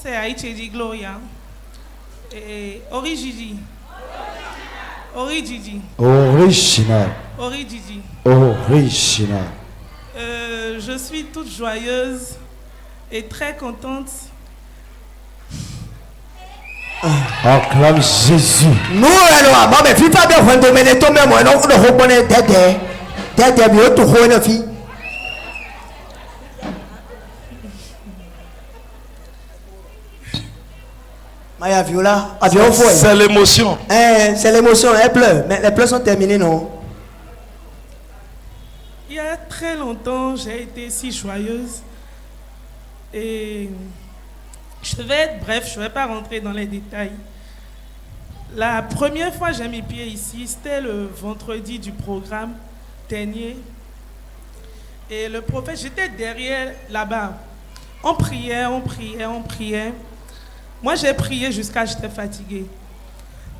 c'est Aïchedi Gloria. Et Origidi. Origidi. Original. Origidi. Original. Je suis toute joyeuse et très contente. Acclame Jésus. Nous, alors, mais puis pas de rendre mais toi même, non, on reconnaît t'es mieux tout rendre fille. Maya Viola, avion foi. C'est l'émotion. C'est l'émotion, elle pleure, mais les pleurs sont terminées, non? Il y a très longtemps, j'ai été si joyeuse. Et je vais être bref, je ne vais pas rentrer dans les détails. La première fois que j'ai mis pied ici, c'était le vendredi du programme dernier. Et le prophète, j'étais derrière là-bas. On priait, on priait, on priait. Moi, j'ai prié jusqu'à j'étais fatiguée.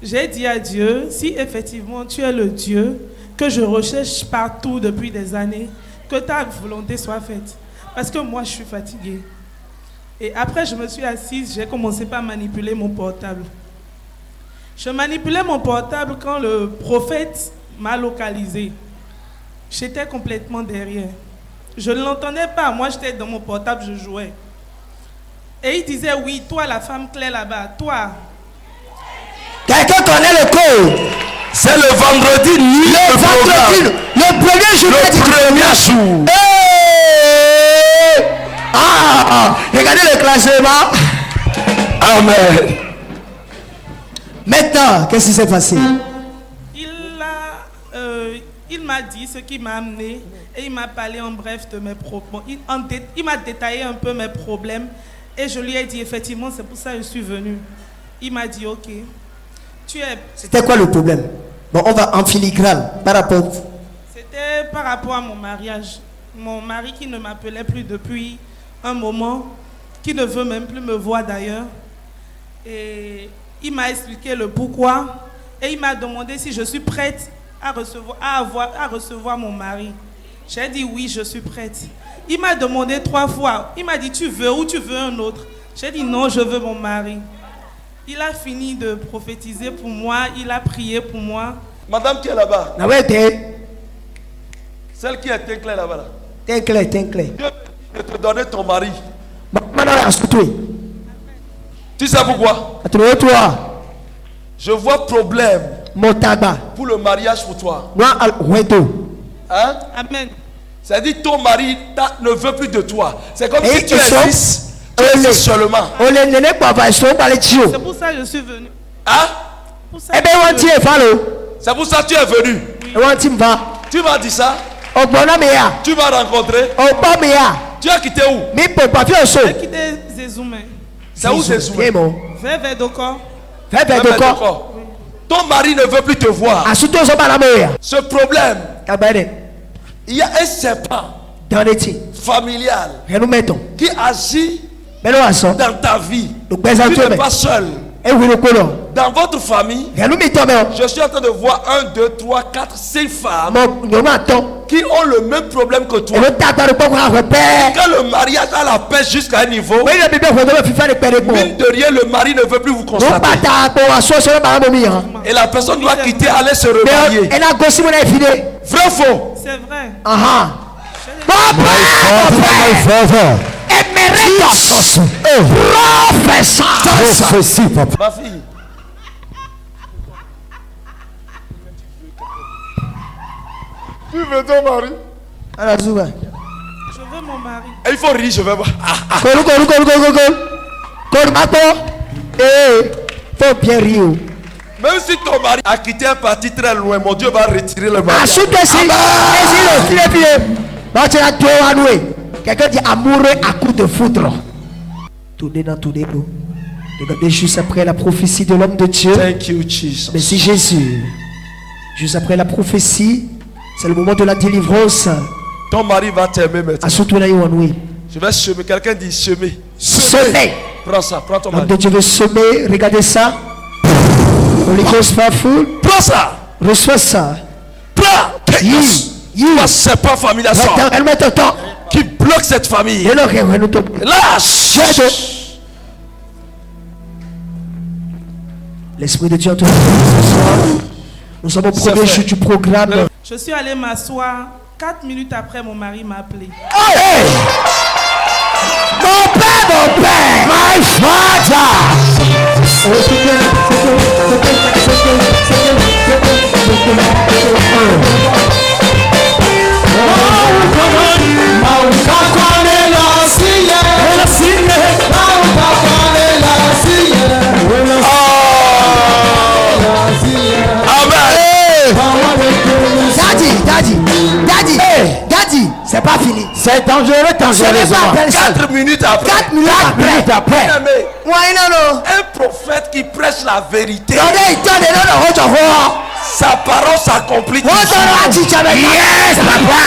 J'ai dit à Dieu, si effectivement tu es le Dieu que je recherche partout depuis des années, que ta volonté soit faite. Parce que moi, je suis fatiguée. Et après, je me suis assise, j'ai commencé par manipuler mon portable. Je manipulais mon portable quand le prophète m'a localisé. J'étais complètement derrière. Je ne l'entendais pas. Moi, j'étais dans mon portable, je jouais. Et il disait, oui, toi, la femme claire là-bas, toi. Quelqu'un connaît le code? C'est le vendredi nuit. Le vendredi, le premier jour. Le premier jour. Regardez le classement. Amen. Maintenant, qu'est-ce qui s'est passé? Il m'a dit ce qui m'a amené et il m'a parlé en bref de mes problèmes. Il m'a détaillé un peu mes problèmes et je lui ai dit effectivement c'est pour ça que je suis venue. Il m'a dit ok. C'était quoi le problème? Bon, on va en filigrane par rapport. C'était par rapport à mon mariage. Mon mari qui ne m'appelait plus depuis un moment, qui ne veut même plus me voir d'ailleurs. Et il m'a expliqué le pourquoi et il m'a demandé si je suis prête à recevoir mon mari. J'ai dit oui, je suis prête. Il m'a demandé 3 fois. Il m'a dit tu veux ou tu veux un autre? J'ai dit non, je veux mon mari. Il a fini de prophétiser pour moi, il a prié pour moi. Madame qui est là-bas? Celle qui est claire là-bas. T'es clair. Dieu veut te donner ton mari. Tu sais pourquoi? Je vois problème pour le mariage pour toi. Hein? Amen. C'est-à-dire ton mari ne veut plus de toi. C'est comme si tu existes seulement. C'est pour ça que je suis venu. Hein? C'est pour ça que tu es venu. Oui. Tu m'as dit ça? Tu m'as rencontré? Tu as quitté où? J'ai quitté Zézoumé. C'est où Zézoumé? Vers Dokor. Ton mari ne veut plus te voir. Ce problème, il y a un serpent familial qui agit dans ta vie. Tu n'es pas seul. Dans votre famille, je suis en train de voir 1, 2, 3, 4, 5 femmes qui ont le même problème que toi. Quand le mariage a la paix jusqu'à un niveau, mine de rien, le mari ne veut plus vous constater. Et la personne doit quitter, aller se remarier. Vrai ou faux? C'est vrai. Ma fille. Tu veux ton mari? Je veux mon mari. Il faut rire, je vais voir. Faut bien rire. Même si ton mari a quitté un parti très loin, mon Dieu va retirer le mari. Quelqu'un dit amoureux à coup de foudre. Tournez dans tous les mots. Regardez juste après la prophétie de l'homme de Dieu. Thank you, Jesus. Merci Jésus. Juste après la prophétie, c'est le moment de la délivrance. Ton mari va t'aimer maintenant. Je vais semer. Quelqu'un dit semer. Semer. Prends ça, prends ton mari. L'homme de Dieu veut semer. Regardez ça. Holy Ghost powerful. Prends ça. Reçois ça. Prends. C'est pas familial. Qui bloque cette famille. Lâche. L'Esprit de Dieu en tout cas. Nous sommes au premier jour du programme. Je suis allé m'asseoir. 4 minutes après, mon mari m'a appelé. Hey! Mon père, my father. Daddy, c'est pas fini. C'est dangereux. 4 minutes après. 4 minutes après. Un prophète qui prêche la vérité. Sa parole s'accomplit. Yes, papa.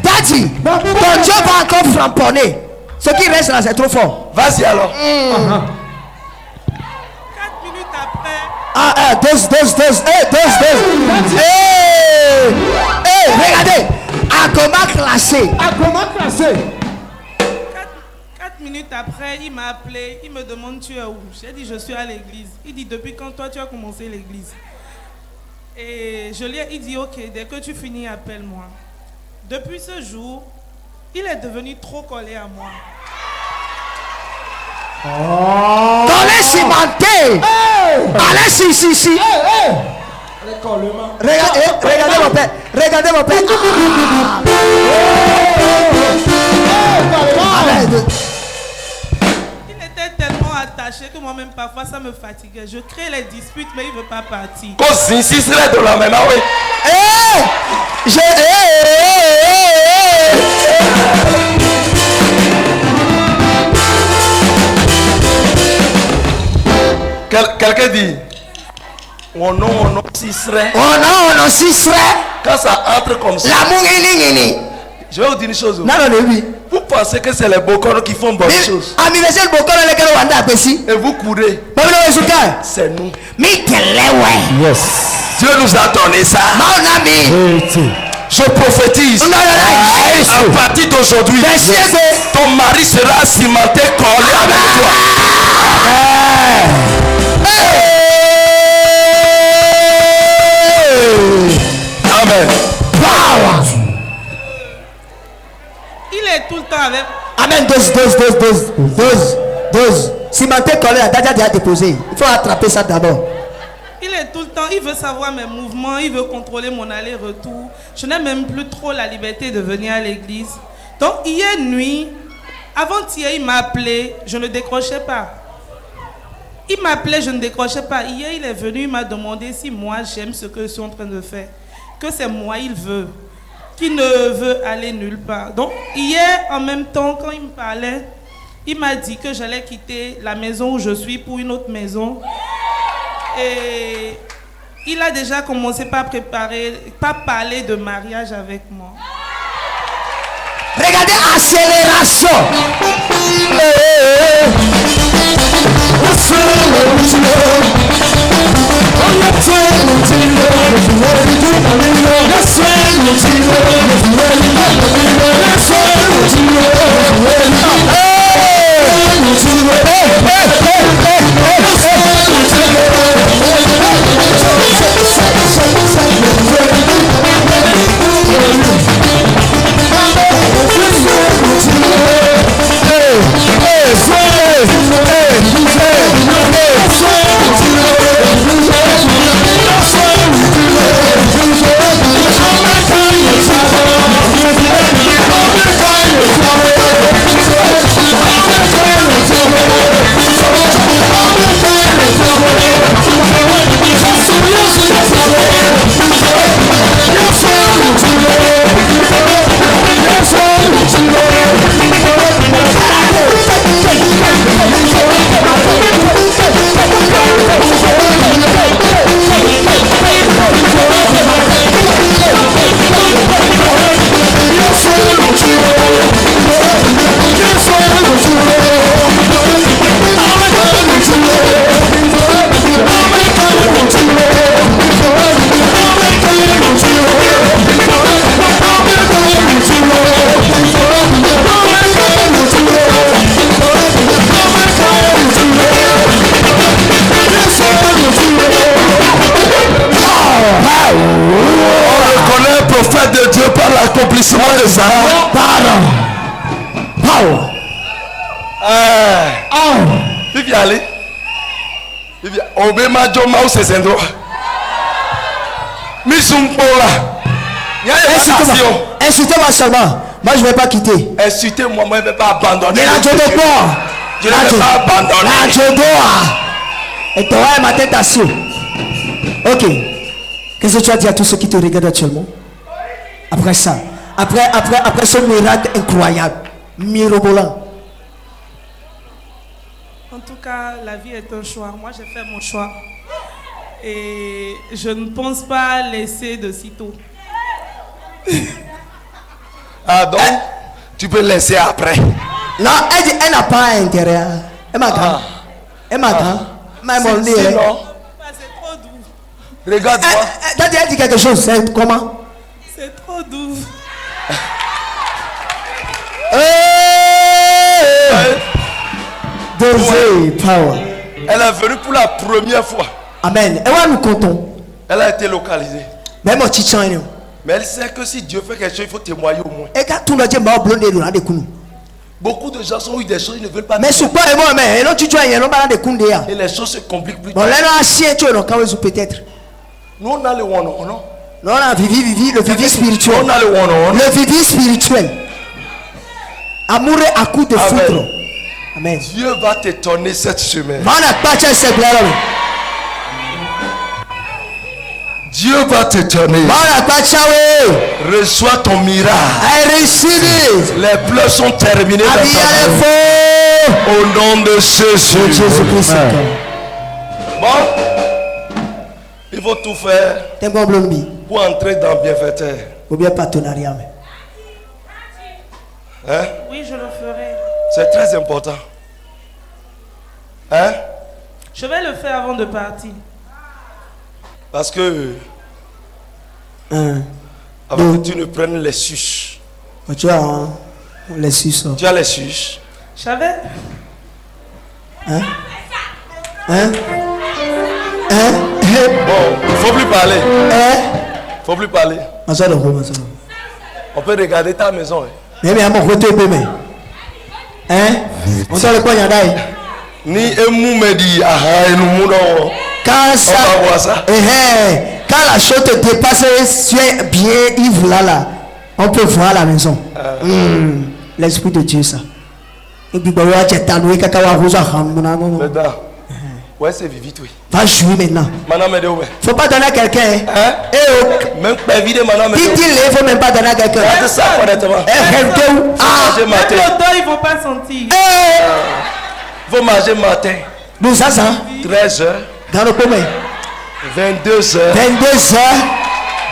Daddy, ton Dieu va encore framponner. Ce qui reste là, c'est trop fort. Vas-y alors. 4 minutes après. Regardez. À comment classer. 4 minutes après, il m'a appelé. Il me demande tu es où. J'ai dit je suis à l'église. Il dit depuis quand toi tu as commencé l'église. Et il dit ok, dès que tu finis, appelle-moi. Depuis ce jour, il est devenu trop collé à moi. Collé cimenté. Allez, si. Regardez mon père. Il était tellement attaché que moi-même parfois ça me fatiguait. Je crée les disputes, mais il ne veut pas partir. Quelqu'un dit on six serait. Quand ça entre comme ça. Je vais vous dire une chose. Vous pensez que c'est les Bokono qui font bonnes choses. Et vous courez. C'est nous. Yes. Dieu nous a donné ça. Je prophétise. À partir d'aujourd'hui, ton mari sera cimenté collé avec toi. Amen. Il est tout le temps avec. Amen. Dose. Cimenté collé, Dadja a déposé. Il faut attraper ça d'abord. Il est tout le temps, il veut savoir mes mouvements, il veut contrôler mon aller-retour. Je n'ai même plus trop la liberté de venir à l'église. Donc hier nuit, avant-hier, il m'a appelé, je ne décrochais pas. Il m'appelait, je ne décrochais pas. Hier, il est venu, il m'a demandé si moi j'aime ce que je suis en train de faire. Que c'est moi, il veut. Qu'il ne veut aller nulle part. Donc hier, en même temps, quand il me parlait, il m'a dit que j'allais quitter la maison où je suis pour une autre maison. Et il a déjà commencé par parler de mariage avec moi. Regardez, accélération. l'accomplissement de ça. Power. Viens aller. Viens. Obéma Joma ou ses endroits. Misumpola. Insultez-moi seulement. Moi je ne vais pas quitter. Insultez-moi, moi je ne vais pas abandonner. Je ne vais pas abandonner. Et toi, ma tentation. Ok. Qu'est-ce que tu as dit à tous ceux qui te regardent actuellement? Après ça. Après ce miracle incroyable. Mirobolant. En tout cas, la vie est un choix. Moi, j'ai fait mon choix. Et je ne pense pas laisser de sitôt. Ah donc, tu peux laisser après. Non, elle n'a pas intérêt. Elle m'a grand. Elle m'a grand. C'est trop doux. Regarde-moi. Elle dit quelque chose. C'est comment? C'est trop doux. Power. Elle est venue pour la première fois. Amen. Et moi, nous comptons. Elle a été localisée. Mais mon chichon est. Mais elle sait que si Dieu fait quelque chose, il faut témoigner au moins. Et quand tout le monde blondé dans des coups. Beaucoup de gens ont eu des choses, ils ne veulent pas. Mais c'est pas moi, mais non, tu vois, il y a pas des coups. Et les choses se compliquent plus. Bon, là, on a chien, tu vois, quand vous peut-être. Nous, on a le one, non? Non, on a le vivi spirituel. On a le one, le vivi spirituel. Amour à coup de foudre. Amen. Dieu va t'étonner cette semaine. Dieu va t'étonner. Reçois ton miracle. I receive it. Les pleurs sont terminées dans ta vie. Au nom de Jésus. Bon, il faut tout faire pour entrer dans bienfaiteur. Ou bien partenariat. Hein? Oui, je le ferai. C'est très important. Hein? Je vais le faire avant de partir. Parce que avant que tu ne prennes les suches. Tu as les suches. Tu as les suches. J'avais. Hein? Bon, il ne faut plus parler. Faut plus parler. On peut regarder ta maison. On sort le coin d'Aïe. Ni emu me dit quand ça, on va voir ça. Quand la chose te dépasse, tu es bien ivre là, on peut voir la maison. L'esprit de Dieu ça. Et puis ouais, c'est Vivi, oui. Va jouer maintenant. Faut pas donner à quelqu'un. Même pas évident, maintenant. Il faut même pas donner à quelqu'un. C'est ça, honnêtement. L'odeur, il ne faut pas sentir. Faut manger matin. Nous, ça, 13h. Dans le commun. 22h. 22h.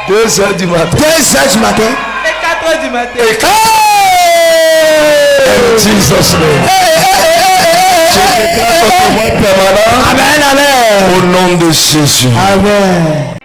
2h du matin. 2h du matin. Et 4h du matin. Jesus name. Amen, amen. Au nom de Jésus. Amen.